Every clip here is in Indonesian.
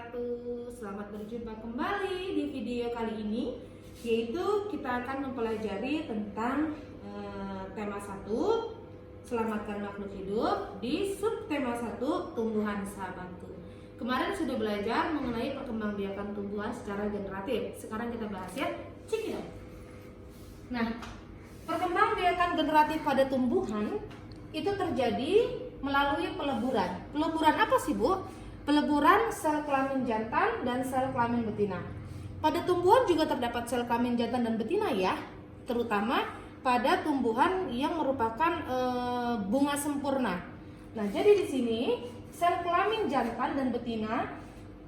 wabarakatuh. Selamat berjumpa kembali di video kali ini, yaitu kita akan mempelajari tentang tema 1 Selamatkan Makhluk Hidup di subtema 1 Tumbuhan Sahabatku. Kemarin sudah belajar mengenai perkembangbiakan tumbuhan secara generatif. Sekarang kita bahas ya, cekidot. Nah, perkembangbiakan generatif pada tumbuhan itu terjadi melalui peleburan. Peleburan apa sih, Bu? Peleburan sel kelamin jantan dan sel kelamin betina. Pada tumbuhan juga terdapat sel kelamin jantan dan betina ya, terutama pada tumbuhan yang merupakan bunga sempurna. Nah, jadi di sini sel kelamin jantan dan betina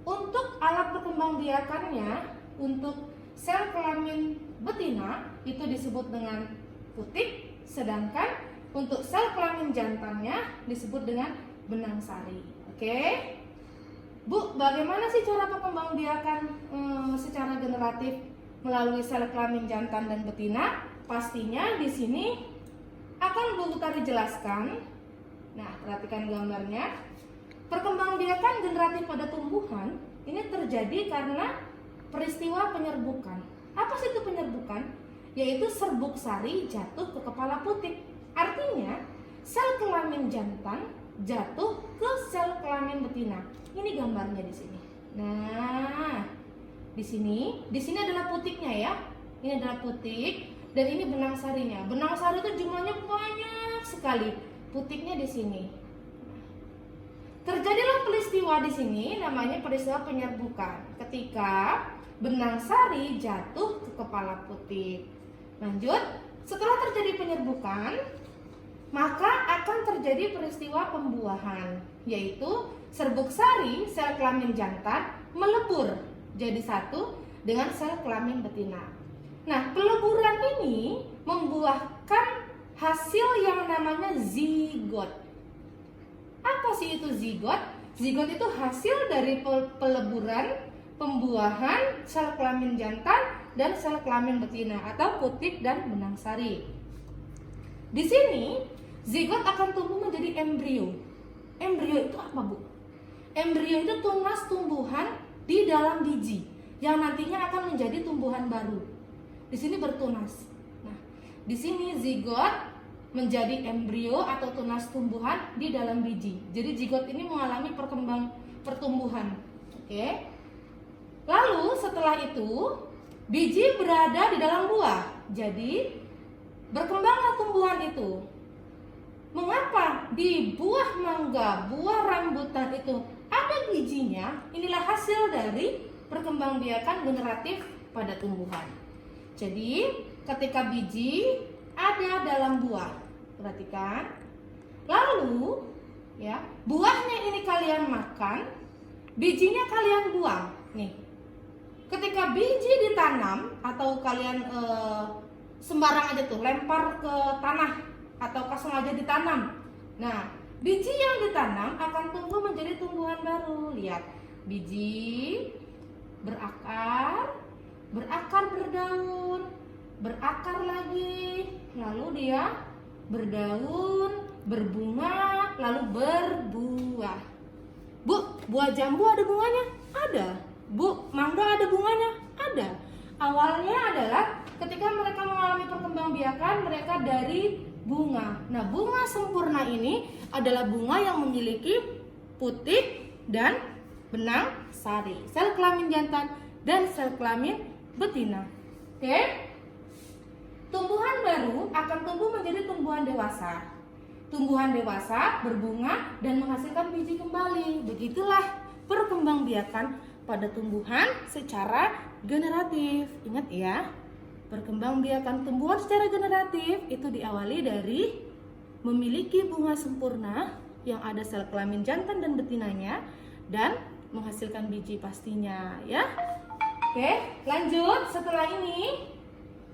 untuk alat perkembangbiakannya untuk sel kelamin betina itu disebut dengan putik, sedangkan untuk sel kelamin jantannya disebut dengan benang sari. Oke? Bu, bagaimana sih cara perkembangbiakan secara generatif melalui sel kelamin jantan dan betina? Pastinya di sini akan Bu Utari jelaskan. Nah, perhatikan gambarnya. Perkembangbiakan generatif pada tumbuhan ini terjadi karena peristiwa penyerbukan. Apa sih itu penyerbukan? Yaitu serbuk sari jatuh ke kepala putik. Artinya, sel kelamin jantan jatuh ke sel kelamin betina. Ini gambarnya di sini. Nah, di sini adalah putiknya ya. Ini adalah putik dan ini benang sarinya. Benang sari itu jumlahnya banyak sekali. Putiknya di sini. Terjadilah peristiwa di sini namanya peristiwa penyerbukan. Ketika benang sari jatuh ke kepala putik. Lanjut, setelah terjadi penyerbukan, maka akan terjadi peristiwa pembuahan, yaitu serbuk sari sel kelamin jantan melebur jadi satu dengan sel kelamin betina. Nah, peleburan ini membuahkan hasil yang namanya zigot. Apa sih itu zigot? Zigot itu hasil dari peleburan pembuahan sel kelamin jantan dan sel kelamin betina atau putik dan benang sari. Di sini zigot akan tumbuh menjadi embrio. Embrio itu apa, Bu? Embrio itu tunas tumbuhan di dalam biji yang nantinya akan menjadi tumbuhan baru. Di sini bertunas. Nah, di sini zigot menjadi embrio atau tunas tumbuhan di dalam biji. Jadi zigot ini mengalami pertumbuhan. Oke. Lalu setelah itu biji berada di dalam buah. Jadi berkembanglah tumbuhan itu. Mengapa di buah mangga, buah rambutan itu ada bijinya? Inilah hasil dari perkembangbiakan generatif pada tumbuhan. Jadi, ketika biji ada dalam buah, perhatikan. Lalu, ya, buahnya ini kalian makan, bijinya kalian buang. Nih, ketika biji ditanam atau kalian sembarang aja tuh lempar ke tanah atau sengaja ditanam. Nah, biji yang ditanam akan tumbuh menjadi tumbuhan baru. Lihat, biji berakar, berdaun, berakar lagi, lalu dia berdaun, berbunga, lalu berbuah. Bu, buah jambu ada bunganya? Ada. Bu, mangga ada bunganya? Ada. Awalnya adalah ketika mereka mengalami perkembangbiakan mereka dari bunga. Nah, bunga sempurna ini adalah bunga yang memiliki putik dan benang sari, sel kelamin jantan dan sel kelamin betina. Oke? Tumbuhan baru akan tumbuh menjadi tumbuhan dewasa. Tumbuhan dewasa berbunga dan menghasilkan biji kembali. Begitulah perkembangbiakan pada tumbuhan secara generatif. Ingat ya. Perkembangbiakan tumbuhan secara generatif itu diawali dari memiliki bunga sempurna yang ada sel kelamin jantan dan betinanya dan menghasilkan biji pastinya ya. Oke, lanjut. Setelah ini,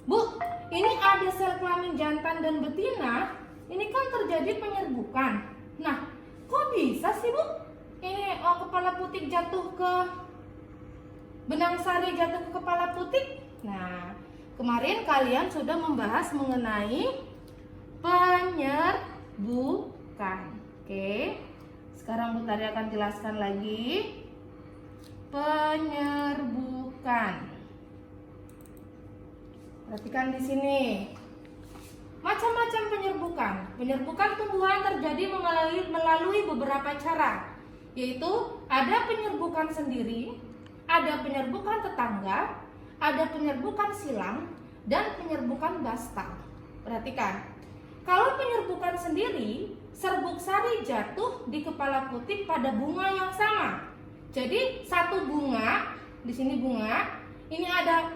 Bu, ini ada sel kelamin jantan dan betina. Ini kan terjadi penyerbukan. Nah, kok bisa sih, Bu? Ini kepala putik jatuh ke benang sari jatuh ke kepala putik. Nah, kemarin kalian sudah membahas mengenai penyerbukan. Oke. Sekarang Bu Tari akan jelaskan lagi. Penyerbukan. Perhatikan di sini. Macam-macam penyerbukan. Penyerbukan tumbuhan terjadi melalui beberapa cara, yaitu ada penyerbukan sendiri, ada penyerbukan tetangga, ada penyerbukan silang, dan penyerbukan basta. Perhatikan. Kalau penyerbukan sendiri, serbuk sari jatuh di kepala putik pada bunga yang sama. Jadi satu bunga, di sini bunga, ini ada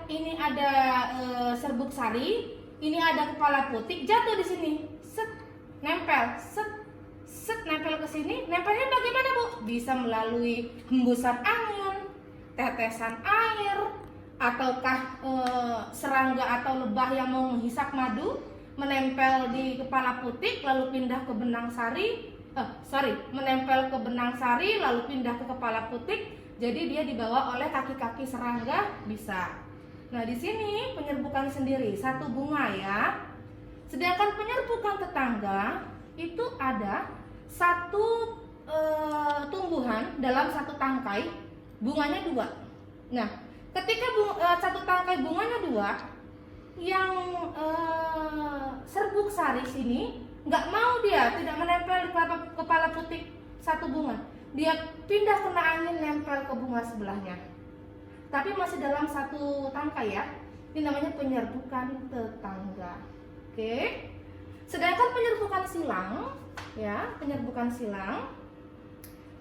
serbuk sari, ini ada kepala putik, jatuh di sini, set, nempel, set, nempel ke sini. Nempelnya bagaimana, Bu? Bisa melalui hembusan angin, tetesan air, ataukah serangga atau lebah yang mau menghisap madu, menempel di kepala putik lalu pindah ke benang sari, menempel ke benang sari lalu pindah ke kepala putik. Jadi dia dibawa oleh kaki-kaki serangga, bisa. Nah, di sini penyerbukan sendiri satu bunga ya. Sedangkan penyerbukan tetangga itu ada satu tumbuhan dalam satu tangkai, bunganya 2. Nah, ketika satu tangkai bunganya 2, yang serbuk sari sini nggak mau, dia tidak menempel di kepala putik satu bunga. Dia pindah kena angin, nempel ke bunga sebelahnya. Tapi masih dalam satu tangkai ya. Ini namanya penyerbukan tetangga. Oke. Sedangkan penyerbukan silang, ya, penyerbukan silang,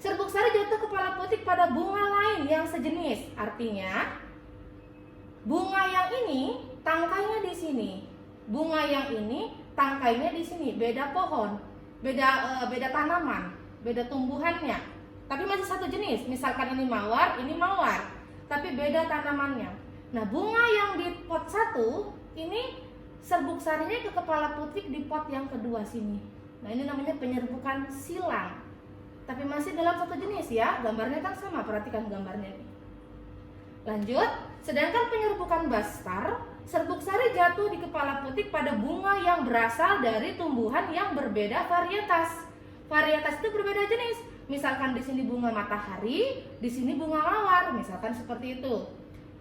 serbuk sari jatuh kepala putik pada bunga lain yang sejenis. Artinya, bunga yang ini tangkainya di sini, bunga yang ini tangkainya di sini. Beda pohon, beda tanaman, beda tumbuhannya. Tapi masih satu jenis. Misalkan ini mawar, tapi beda tanamannya. Nah, bunga yang di pot 1 ini serbuk sarinya ke kepala putik di pot yang kedua sini. Nah, ini namanya penyerbukan silang. Tapi masih dalam satu jenis ya. Gambarnya kan sama, perhatikan gambarnya ini. Lanjut, sedangkan penyerbukan bastar, serbuk sari jatuh di kepala putik pada bunga yang berasal dari tumbuhan yang berbeda varietas. Varietas itu berbeda jenis. Misalkan di sini bunga matahari, di sini bunga mawar, misalkan seperti itu.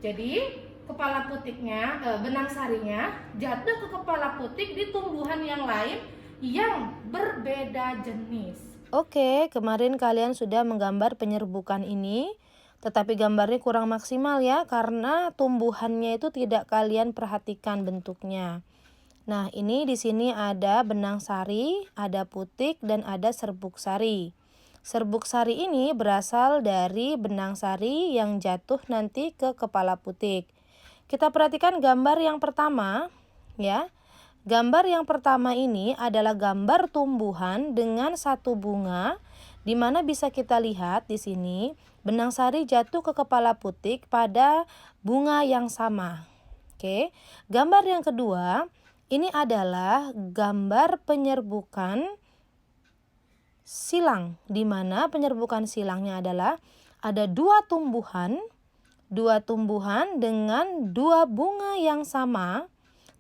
Jadi kepala putiknya, benang sarinya jatuh ke kepala putik di tumbuhan yang lain yang berbeda jenis. Oke, kemarin kalian sudah menggambar penyerbukan ini, tetapi gambarnya kurang maksimal ya, karena tumbuhannya itu tidak kalian perhatikan bentuknya. Nah, ini di sini ada benang sari, ada putik, dan ada serbuk sari. Serbuk sari ini berasal dari benang sari yang jatuh nanti ke kepala putik. Kita perhatikan gambar yang pertama, ya. Gambar yang pertama ini adalah gambar tumbuhan dengan satu bunga, di mana bisa kita lihat di sini benang sari jatuh ke kepala putik pada bunga yang sama. Oke, gambar yang kedua ini adalah gambar penyerbukan silang, di mana penyerbukan silangnya adalah ada dua tumbuhan dengan dua bunga yang sama,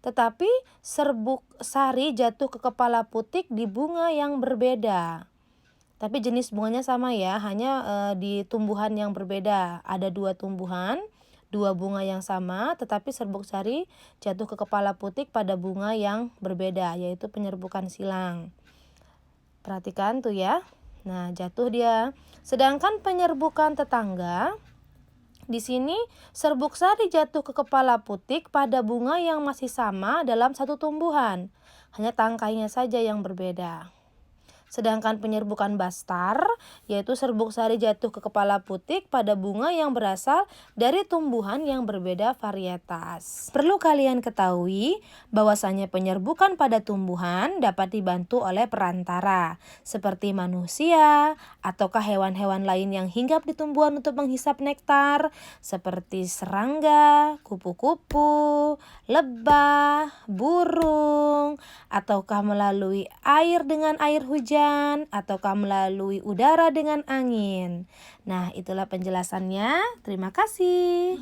tetapi serbuk sari jatuh ke kepala putik di bunga yang berbeda. Tapi jenis bunganya sama ya, hanya di tumbuhan yang berbeda. Ada dua tumbuhan, dua bunga yang sama, tetapi serbuk sari jatuh ke kepala putik pada bunga yang berbeda, yaitu penyerbukan silang. Perhatikan tuh ya. Nah, jatuh dia. Sedangkan penyerbukan tetangga, di sini serbuk sari jatuh ke kepala putik pada bunga yang masih sama dalam satu tumbuhan. Hanya tangkainya saja yang berbeda. Sedangkan penyerbukan bastar, yaitu serbuk sari jatuh ke kepala putik pada bunga yang berasal dari tumbuhan yang berbeda varietas. Perlu kalian ketahui bahwasanya penyerbukan pada tumbuhan dapat dibantu oleh perantara, seperti manusia ataukah hewan-hewan lain yang hinggap di tumbuhan untuk menghisap nektar, seperti serangga, kupu-kupu, lebah, burung, ataukah melalui air dengan air hujan, ataukah melalui udara dengan angin. Nah, itulah penjelasannya. Terima kasih.